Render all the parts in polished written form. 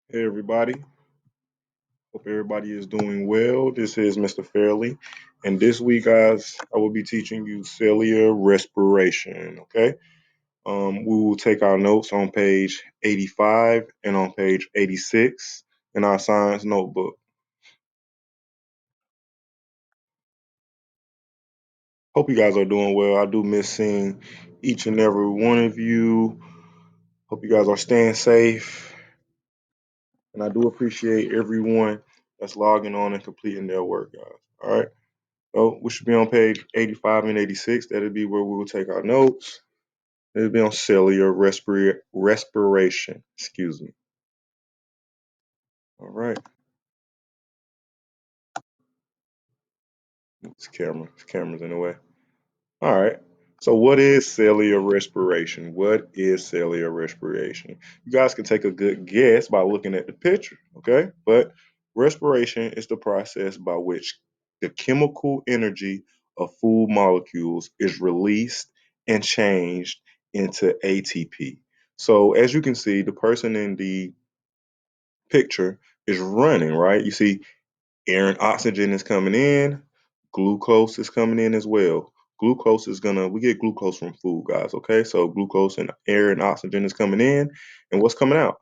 Hey everybody, hope everybody is doing well. This is Mr. Fairley, and this week, guys, I will be teaching you cellular respiration. Okay, we will take our notes on page 85 and on page 86 in our science notebook. Hope you guys are doing well. I do miss seeing each and every one of you. Hope you guys are staying safe, and I do appreciate everyone that's logging on and completing their work, guys. All right. Oh, we should be on page 85 and 86. That'll be where we will take our notes. It'll be on cellular respiration. Excuse me. All right. This camera's in the way. All right. So, what is cellular respiration? What is cellular respiration? You guys can take a good guess by looking at the picture, okay? But respiration is the process by which the chemical energy of food molecules is released and changed into ATP. So, as you can see, the person in the picture is running, right? You see air and oxygen is coming in, glucose is coming in as well. We get glucose from food, guys, okay? So glucose and air and oxygen is coming in, and what's coming out?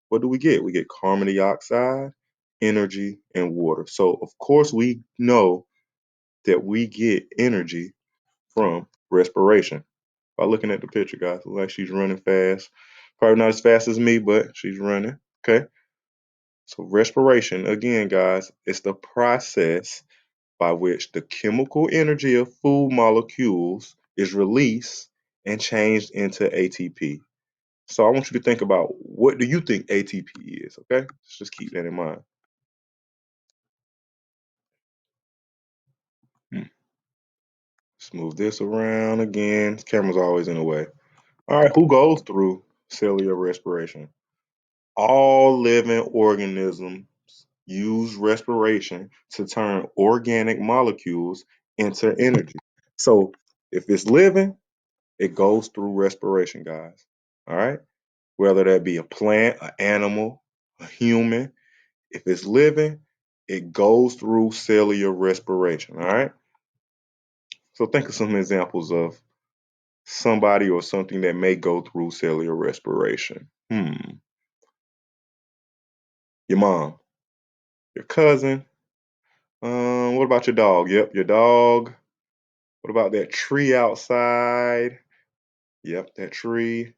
What do we get? We get carbon dioxide, energy, and water. So, of course, we know that we get energy from respiration by looking at the picture, guys. Look like she's running fast. Probably not as fast as me, but she's running, okay? So, respiration, again, guys, it's the process by which the chemical energy of food molecules is released and changed into ATP. So I want you to think about, what do you think ATP is, okay? Let's just keep that in mind. Hmm. Let's move this around again. This camera's always in the way. All right, who goes through cellular respiration? All living organisms use respiration to turn organic molecules into energy. So if it's living, it goes through respiration, guys. All right. Whether that be a plant, an animal, a human, if it's living, it goes through cellular respiration. All right. So think of some examples of somebody or something that may go through cellular respiration. Your mom, your cousin. What about your dog? Yep, your dog. What about that tree outside? Yep, that tree.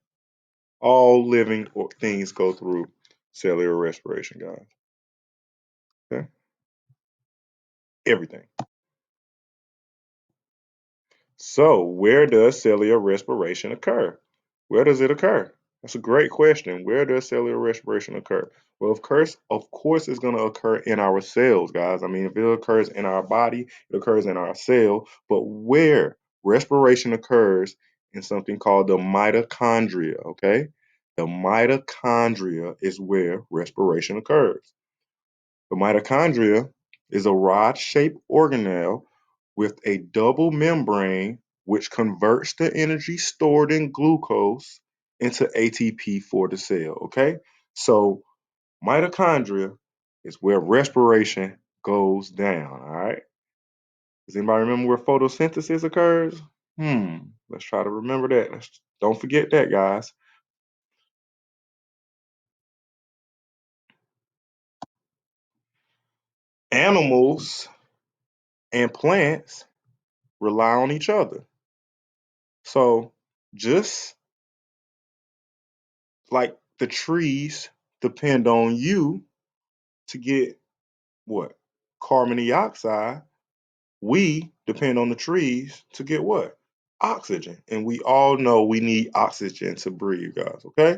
All living things go through cellular respiration, guys. Okay, everything. So, where does cellular respiration occur? Where does it occur? That's a great question. Where does cellular respiration occur? Well, of course, it's going to occur in our cells, guys. I mean, if it occurs in our body, it occurs in our cell. But where respiration occurs in something called the mitochondria, okay? The mitochondria is where respiration occurs. The mitochondria is a rod-shaped organelle with a double membrane which converts the energy stored in glucose into ATP for the cell. Okay, so mitochondria is where respiration goes down. All right, does anybody remember where photosynthesis occurs? Let's try to remember that. Don't forget that, guys. Animals and plants rely on each other. So just like the trees depend on you to get what? Carbon dioxide. We depend on the trees to get what? Oxygen. And we all know we need oxygen to breathe, guys. Okay.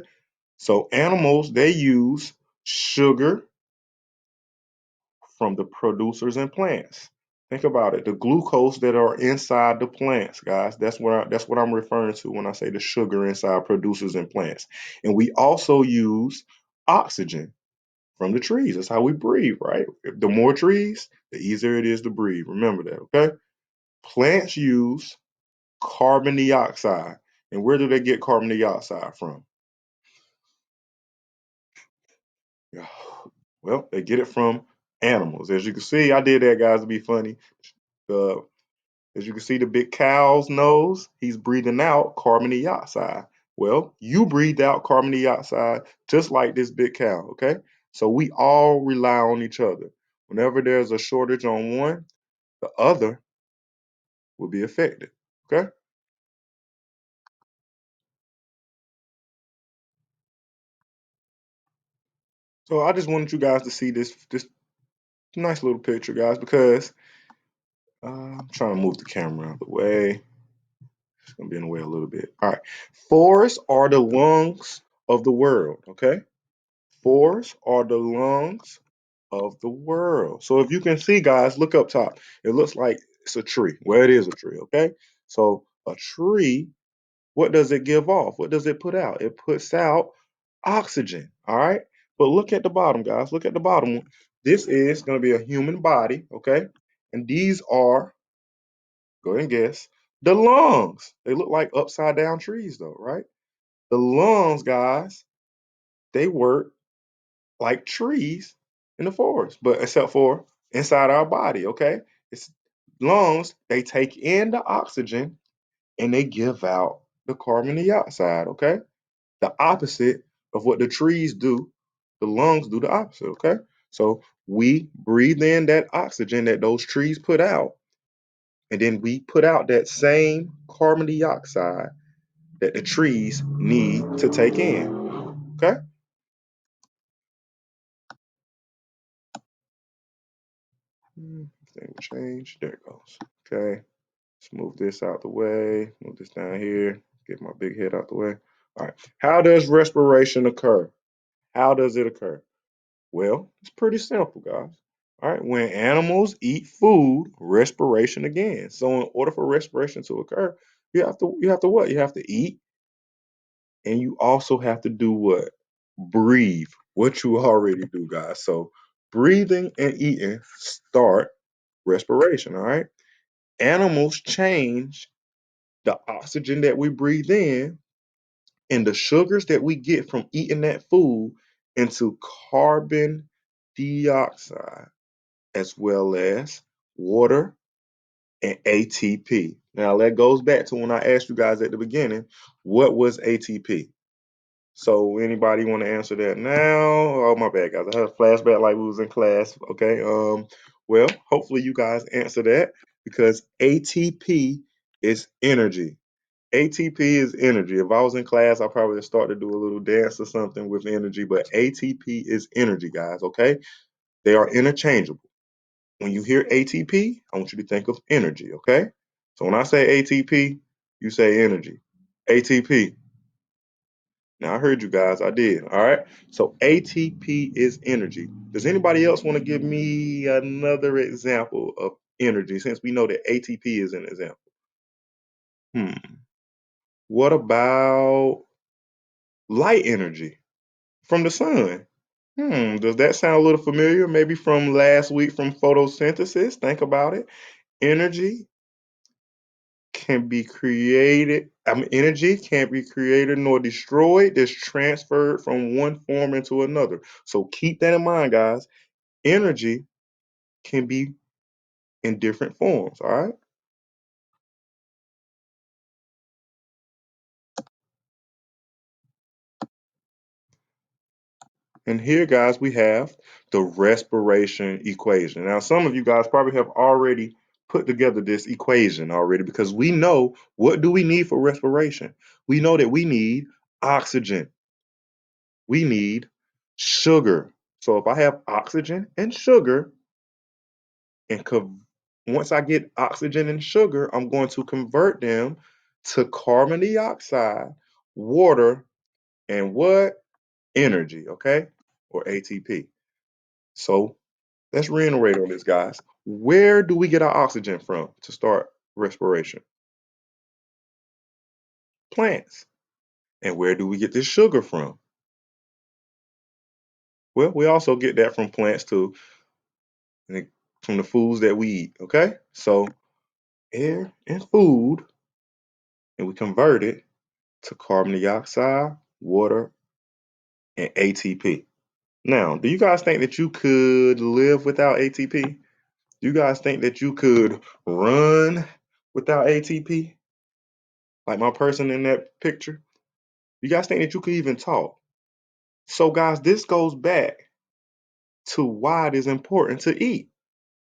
So animals, they use sugar from the producers in plants. Think about it. The glucose that are inside the plants, guys. That's what I'm referring to when I say the sugar inside producers in plants. And we also use oxygen from the trees. That's how we breathe, right? The more trees, the easier it is to breathe. Remember that, okay? Plants use carbon dioxide. And where do they get carbon dioxide from? Yeah. Well, they get it from animals. As you can see, I did that, guys, to be funny. Uh, as you can see, the big cow's nose, he's breathing out carbon dioxide. Well, you breathe out carbon dioxide just like this big cow, okay? So we all rely on each other. Whenever there's a shortage on one, the other will be affected, okay? So I just wanted you guys to see this nice little picture, guys, because I'm trying to move the camera out of the way. It's gonna be in the way a little bit. All right. Forests are the lungs of the world, okay? Forests are the lungs of the world. So if you can see, guys, look up top. It looks like it's a tree. Well, it is a tree, okay? So a tree, what does it give off? What does it put out? It puts out oxygen, all right? But look at the bottom, guys. Look at the bottom. This is going to be a human body, okay? And these are, go ahead and guess, the lungs. They look like upside down trees, though, right? The lungs, guys, they work like trees in the forest, but except for inside our body, okay? It's lungs, they take in the oxygen and they give out the carbon dioxide, okay? The opposite of what the trees do, the lungs do the opposite, okay? So we breathe in that oxygen that those trees put out, and then we put out that same carbon dioxide that the trees need to take in, okay? Thing will change. There it goes. Okay. Let's move this out the way. Move this down here. Get my big head out the way. All right. How does respiration occur? How does it occur? Well, it's pretty simple, guys. All right. When animals eat food, respiration again. So in order for respiration to occur, you have to what? You have to eat, and you also have to do what? Breathe. What you already do, guys. So breathing and eating start respiration. All right. Animals change the oxygen that we breathe in and the sugars that we get from eating that food into carbon dioxide, as well as water and ATP. Now, that goes back to when I asked you guys at the beginning, what was ATP? So, anybody want to answer that now? Oh, my bad, guys. I had a flashback like we was in class. Okay. Well, hopefully you guys answer that because ATP is energy. ATP is energy. If I was in class, I probably would start to do a little dance or something with energy, but ATP is energy, guys, okay? They are interchangeable. When you hear ATP, I want you to think of energy, okay? So when I say ATP, you say energy. ATP. Now I heard you guys, I did. All right. So ATP is energy. Does anybody else want to give me another example of energy since we know that ATP is an example? Hmm. What about light energy from the sun? Does that sound a little familiar? Maybe from last week from photosynthesis? Think about it. Energy can be created. Energy can't be created nor destroyed. It's transferred from one form into another. So keep that in mind, guys. Energy can be in different forms. All right. And here, guys, we have the respiration equation. Now, some of you guys probably have already put together this equation already because we know what do we need for respiration? We know that we need oxygen. We need sugar. So if I have oxygen and sugar, and once I get oxygen and sugar, I'm going to convert them to carbon dioxide, water, and what? Energy, okay? Or ATP. So let's reiterate on this, guys. Where do we get our oxygen from to start respiration? Plants. And where do we get this sugar from? Well, we also get that from plants too, and from the foods that we eat. Okay, so air and food, and we convert it to carbon dioxide, water, and ATP. Now, do you guys think that you could live without ATP? Do you guys think that you could run without ATP? Like my person in that picture? You guys think that you could even talk? So, guys, this goes back to why it is important to eat.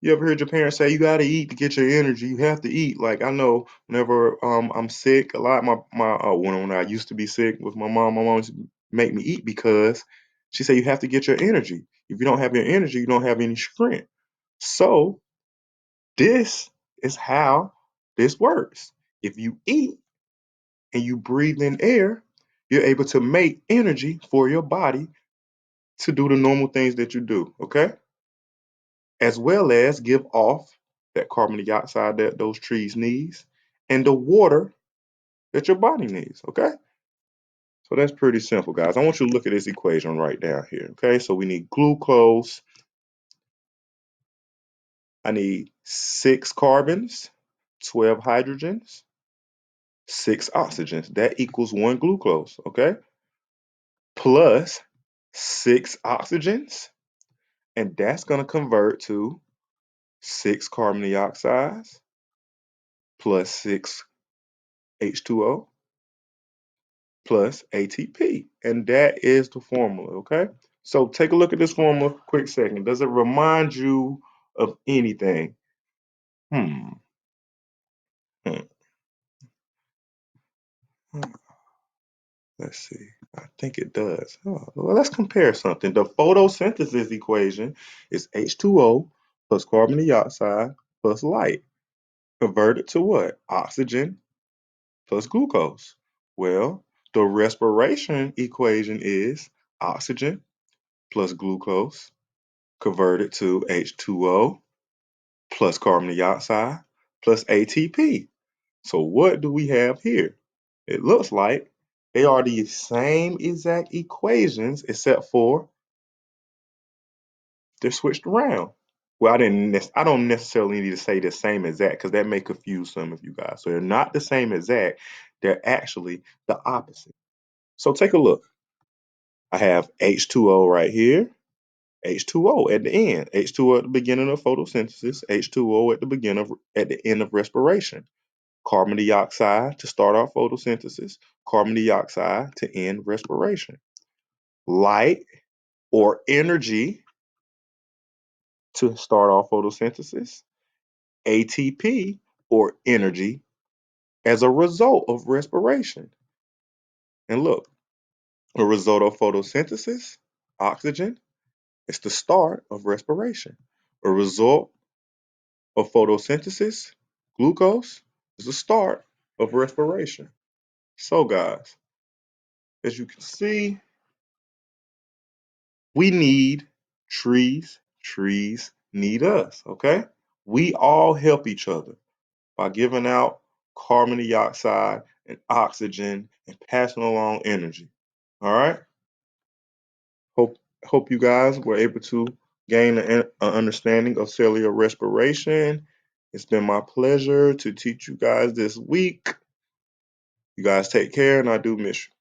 You ever heard your parents say you gotta eat to get your energy? You have to eat. Like I know whenever I'm sick, a lot when I used to be sick with my mom used to make me eat because she said you have to get your energy. If you don't have your energy, you don't have any strength. So this is how this works. If you eat and you breathe in air, you're able to make energy for your body to do the normal things that you do. Okay, as well as give off that carbon dioxide that those trees needs and the water that your body needs. Okay, so that's pretty simple, guys. I want you to look at this equation right down here. Okay, so we need glucose. I need 6 carbons, 12 hydrogens, 6 oxygens. That equals 1 glucose. Okay, plus 6 oxygens, and that's going to convert to 6 carbon dioxides plus 6 H2O plus ATP. And that is the formula, okay? So take a look at this formula quick second. Does it remind you of anything? Hmm. hmm. Let's see. I think it does. Oh, well, let's compare something. The photosynthesis equation is H2O plus carbon dioxide plus light converted to what? Oxygen plus glucose. Well, the respiration equation is oxygen plus glucose converted to H2O plus carbon dioxide plus ATP. So what do we have here? It looks like they are the same exact equations except for they're switched around. Well, I don't necessarily need to say the same exact because that may confuse some of you guys. So they're not the same exact. They're actually the opposite. So take a look. I have H2O right here, H2O at the end, H2O at the beginning of photosynthesis, H2O at the end of respiration. Carbon dioxide to start off photosynthesis, carbon dioxide to end respiration. Light or energy to start off photosynthesis, ATP or energy as a result of respiration. And look, a result of photosynthesis, oxygen, is the start of respiration. A result of photosynthesis, glucose, is the start of respiration. So, guys, as you can see, we need trees, trees need us, okay? We all help each other by giving out carbon dioxide and oxygen and passing along energy. All right? Hope hope you guys were able to gain an understanding of cellular respiration. It's been my pleasure to teach you guys this week. You guys take care, and I do miss you.